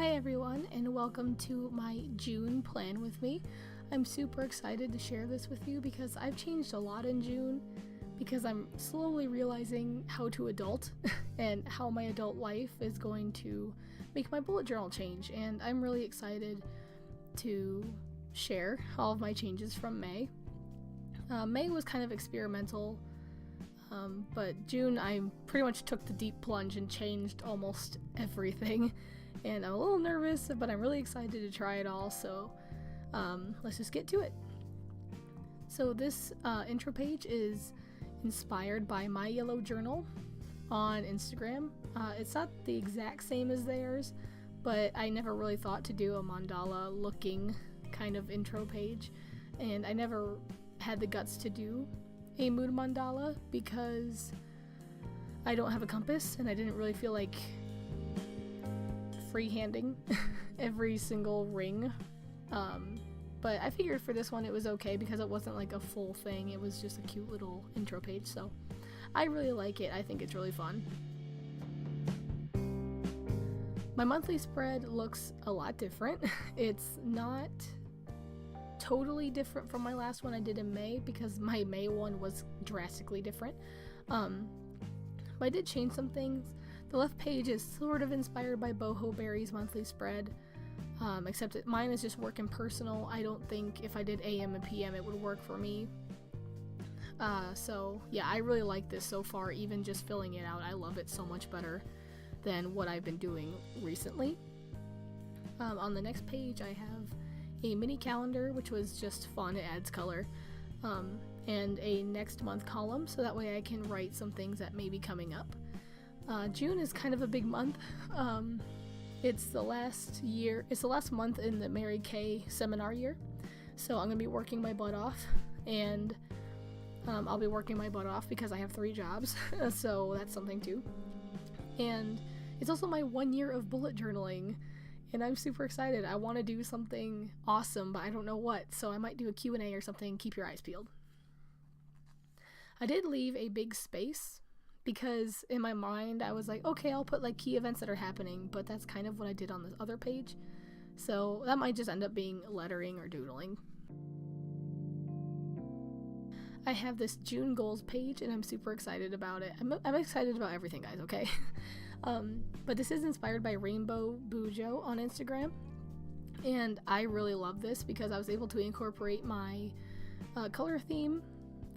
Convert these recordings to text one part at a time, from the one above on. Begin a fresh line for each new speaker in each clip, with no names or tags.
Hi everyone, and welcome to my June plan with me. I'm super excited to share this with you because I've changed a lot in June because I'm slowly realizing how to adult and how my adult life is going to make my bullet journal change, and I'm really excited to share all of my changes from May. May was kind of experimental, but June I pretty much took the deep plunge and changed almost everything. And I'm a little nervous, but I'm really excited to try it all, so let's just get to it. So this intro page is inspired by my yellow journal on Instagram. It's not the exact same as theirs, but I never really thought to do a mandala looking kind of intro page, and I never had the guts to do a mood mandala because I don't have a compass and I didn't really feel like freehanding every single ring, but I figured for this one it was okay because it wasn't like a full thing, it was just a cute little intro page, so I really like it. I think it's really fun. My monthly spread looks a lot different. It's not totally different from my last one I did in May because my May one was drastically different, but I did change some things. The left page is sort of inspired by Boho Berry's monthly spread, except mine is just work and personal. I don't think if I did AM and PM it would work for me. So yeah, I really like this so far. Even just filling it out, I love it so much better than what I've been doing recently. On the next page I have a mini calendar, which was just fun, it adds color, and a next month column, so that way I can write some things that may be coming up. June is kind of a big month. It's the last month in the Mary Kay seminar year, so I'm gonna be working my butt off, and I'll be working my butt off because I have 3 jobs, so that's something too. And it's also my 1 year of bullet journaling, and I'm super excited. I want to do something awesome, but I don't know what, so I might do a Q&A or something. Keep your eyes peeled. I did leave a big space because in my mind I was like, okay, I'll put like key events that are happening, but that's kind of what I did on the other page, so that might just end up being lettering or doodling. I have this June goals page and I'm super excited about it. I'm excited about everything, guys, okay? But this is inspired by Rainbow Bujo on Instagram, and I really love this because I was able to incorporate my color theme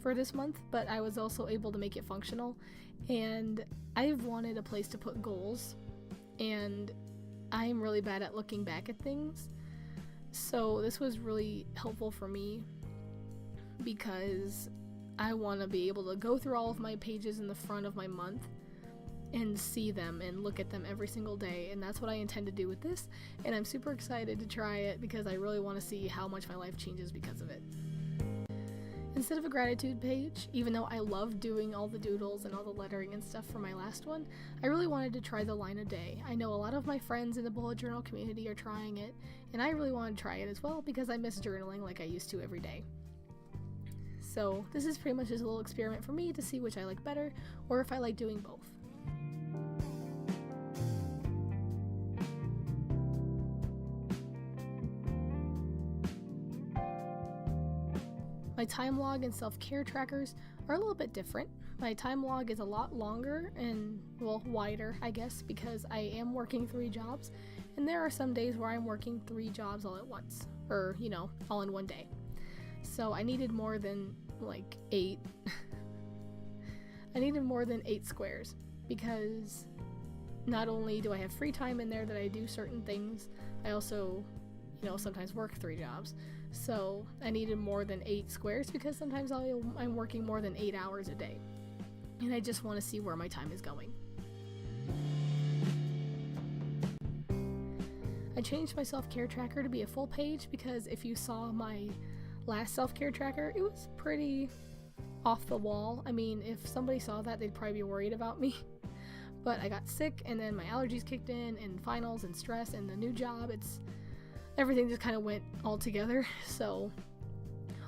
for this month, but I was also able to make it functional, and I've wanted a place to put goals, and I'm really bad at looking back at things, so this was really helpful for me because I want to be able to go through all of my pages in the front of my month and see them and look at them every single day, and that's what I intend to do with this, and I'm super excited to try it because I really want to see how much my life changes because of it. Instead of a gratitude page, even though I love doing all the doodles and all the lettering and stuff for my last one, I really wanted to try the line a day. I know a lot of my friends in the bullet journal community are trying it, and I really want to try it as well because I miss journaling like I used to every day. So this is pretty much just a little experiment for me to see which I like better, or if I like doing both. My time log and self-care trackers are a little bit different. My time log is a lot longer and, well, wider, I guess, because I am working 3 jobs, and there are some days where I'm working 3 jobs all at once, or, all in one day. So I needed more than, 8. I needed more than 8 squares, because not only do I have free time in there that I do certain things, I also, sometimes work 3 jobs. So I needed more than 8 squares because sometimes I'm working more than 8 hours a day, and I just want to see where my time is going. I changed my self-care tracker to be a full page because if you saw my last self-care tracker, it was pretty off the wall. I mean, if somebody saw that, they'd probably be worried about me. But I got sick, and then my allergies kicked in, and finals and stress and the new job, everything just kind of went all together, so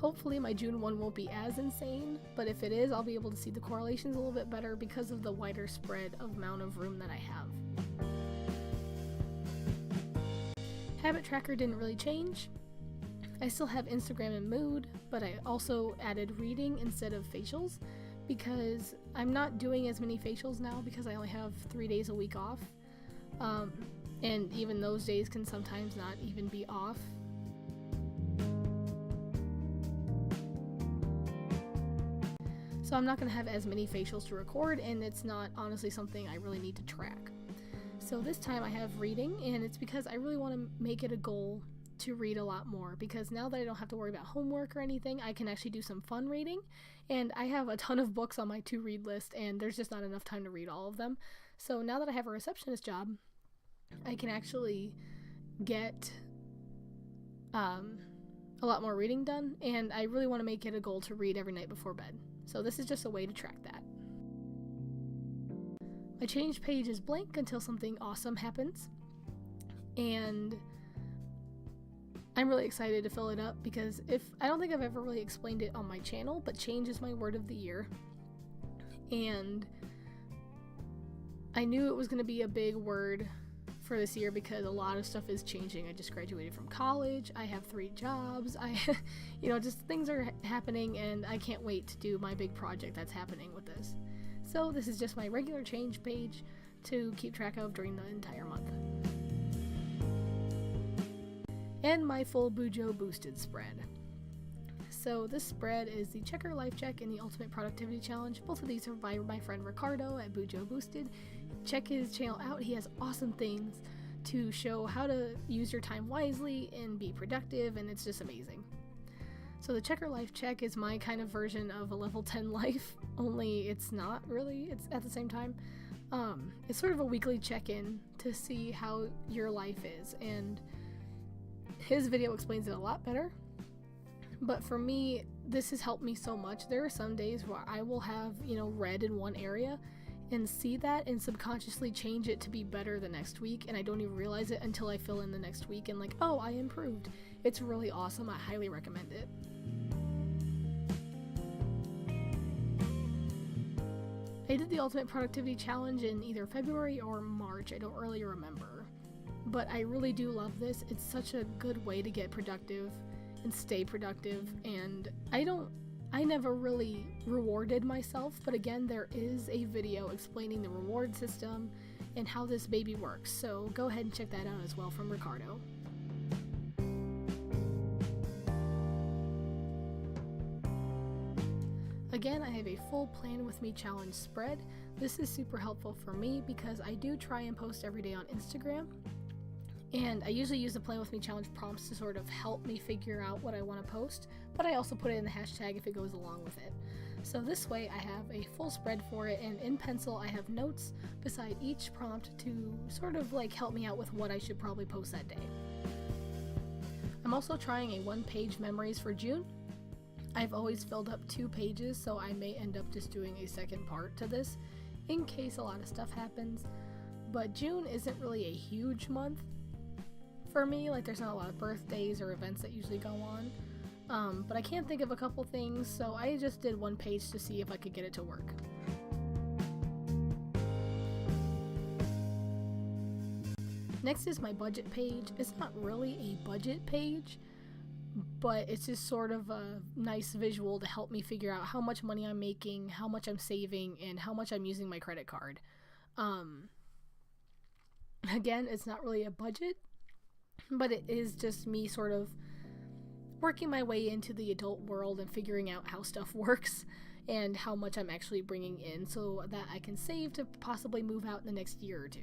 hopefully my June one won't be as insane, but if it is, I'll be able to see the correlations a little bit better because of the wider spread of amount of room that I have. Habit tracker didn't really change. I still have Instagram and mood, but I also added reading instead of facials because I'm not doing as many facials now because I only have 3 days a week off. And even those days can sometimes not even be off. So I'm not going to have as many facials to record, and it's not honestly something I really need to track. So this time I have reading, and it's because I really want to make it a goal to read a lot more, because now that I don't have to worry about homework or anything, I can actually do some fun reading, and I have a ton of books on my to-read list, and there's just not enough time to read all of them. So now that I have a receptionist job, I can actually get a lot more reading done, and I really want to make it a goal to read every night before bed. So this is just a way to track that. My change page is blank until something awesome happens, and I'm really excited to fill it up because I don't think I've ever really explained it on my channel, but change is my word of the year, and I knew it was going to be a big word for this year because a lot of stuff is changing. I just graduated from college, I have 3 jobs, just things are happening, and I can't wait to do my big project that's happening with this. So this is just my regular change page to keep track of during the entire month. And my full Bujo boosted spread. So this spread is the Checker Life Check and the Ultimate Productivity Challenge. Both of these are by my friend Ricardo at Bujo Boosted. Check his channel out. He has awesome things to show how to use your time wisely and be productive, and it's just amazing. So the Checker Life Check is my kind of version of a level 10 life, only it's not really, it's at the same time. It's sort of a weekly check-in to see how your life is, and his video explains it a lot better. But for me, this has helped me so much. There are some days where I will have, red in one area and see that and subconsciously change it to be better the next week, and I don't even realize it until I fill in the next week and like, oh, I improved. It's really awesome. I highly recommend it. I did the Ultimate Productivity Challenge in either February or March. I don't really remember. But I really do love this. It's such a good way to get productive and stay productive, and I never really rewarded myself, but again, there is a video explaining the reward system and how this baby works, so go ahead and check that out as well from Ricardo. Again, I have a full Plan With Me challenge spread. This is super helpful for me because I do try and post every day on Instagram, and I usually use the Plan With Me challenge prompts to sort of help me figure out what I want to post, but I also put it in the hashtag if it goes along with it. So this way I have a full spread for it, and in pencil I have notes beside each prompt to sort of like help me out with what I should probably post that day. I'm also trying a 1-page memories for June. I've always filled up 2 pages, so I may end up just doing a second part to this in case a lot of stuff happens. But June isn't really a huge month for me, like there's not a lot of birthdays or events that usually go on. But I can't think of a couple things, so I just did 1 page to see if I could get it to work. Next is my budget page. It's not really a budget page, but it's just sort of a nice visual to help me figure out how much money I'm making, how much I'm saving, and how much I'm using my credit card. Again, it's not really a budget, but it is just me sort of working my way into the adult world and figuring out how stuff works and how much I'm actually bringing in so that I can save to possibly move out in the next year or 2.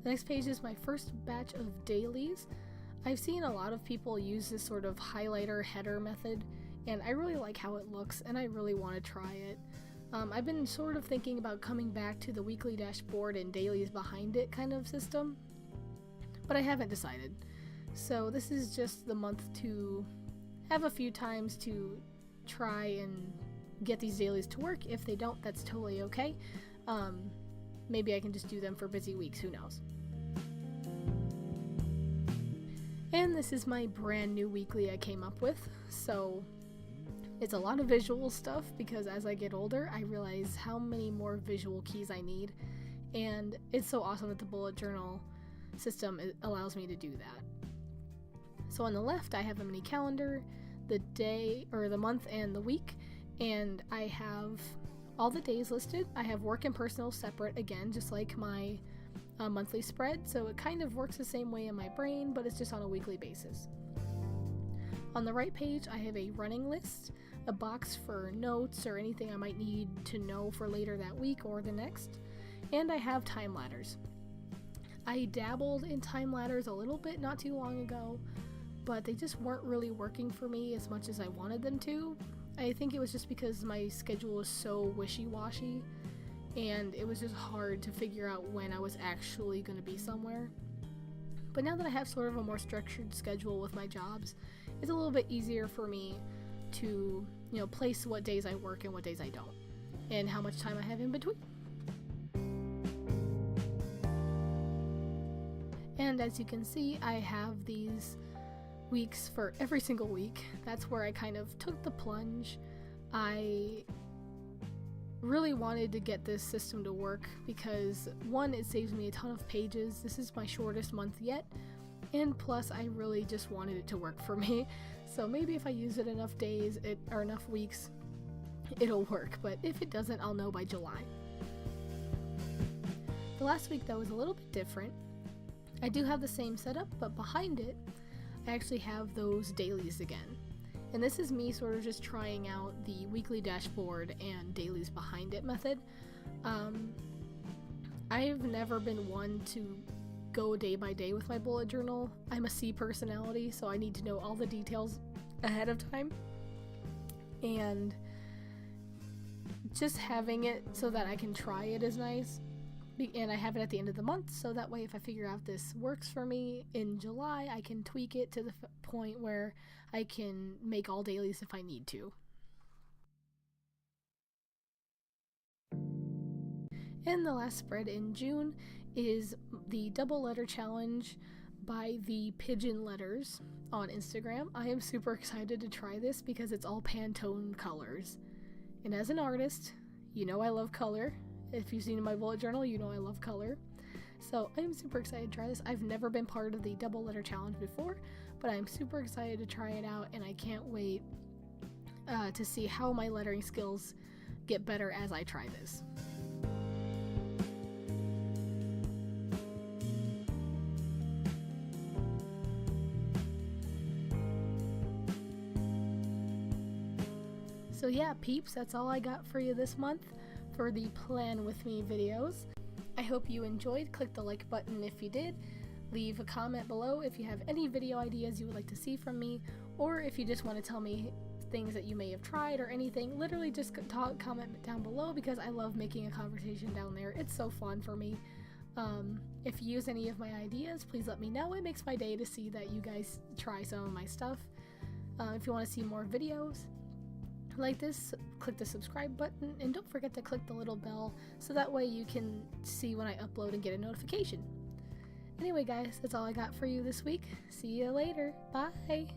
The next page is my first batch of dailies. I've seen a lot of people use this sort of highlighter header method, and I really like how it looks, and I really want to try it. I've been sort of thinking about coming back to the weekly dashboard and dailies behind it kind of system, but I haven't decided. So this is just the month to have a few times to try and get these dailies to work. If they don't, that's totally okay. Maybe I can just do them for busy weeks, who knows. And this is my brand new weekly I came up with. So It's a lot of visual stuff because as I get older, I realize how many more visual keys I need, and it's so awesome that the bullet journal system allows me to do that. So on the left, I have a mini calendar, the day or the month and the week, and I have all the days listed. I have work and personal separate again, just like my monthly spread, so it kind of works the same way in my brain, but it's just on a weekly basis. On the right page, I have a running list, a box for notes or anything I might need to know for later that week or the next, and I have time ladders. I dabbled in time ladders a little bit not too long ago, but they just weren't really working for me as much as I wanted them to. I think it was just because my schedule was so wishy-washy, and it was just hard to figure out when I was actually going to be somewhere. But now that I have sort of a more structured schedule with my jobs, it's a little bit easier for me to, place what days I work and what days I don't, and how much time I have in between. And as you can see, I have these weeks for every single week. That's where I kind of took the plunge. I really wanted to get this system to work because, one, it saves me a ton of pages. This is my shortest month yet, and plus I really just wanted it to work for me. So maybe if I use it enough days or enough weeks, it'll work, but if it doesn't, I'll know by July. The last week though was a little bit different. I do have the same setup, but behind it I actually have those dailies again. And this is me sort of just trying out the weekly dashboard and dailies behind it method. I've never been one to go day by day with my bullet journal. I'm a C personality, so I need to know all the details ahead of time. And just having it so that I can try it is nice. And I have it at the end of the month, so that way if I figure out this works for me in July, I can tweak it to the point where I can make all dailies if I need to. And the last spread in June is the double letter challenge by the Pigeon Letters on Instagram. I am super excited to try this because it's all Pantone colors. And as an artist, I love color. If you've seen my bullet journal, you know I love color. So I'm super excited to try this. I've never been part of the double letter challenge before, but I'm super excited to try it out, and I can't wait to see how my lettering skills get better as I try this. So yeah, peeps, that's all I got for you this month for the Plan With Me videos. I hope you enjoyed. Click the like button if you did. Leave a comment below if you have any video ideas you would like to see from me, or if you just want to tell me things that you may have tried or anything. Literally just comment down below because I love making a conversation down there. It's so fun for me. If you use any of my ideas, please let me know. It makes my day to see that you guys try some of my stuff. If you want to see more videos like this, click the subscribe button, and don't forget to click the little bell so that way you can see when I upload and get a notification. Anyway guys, that's all I got for you this week. See you later. Bye!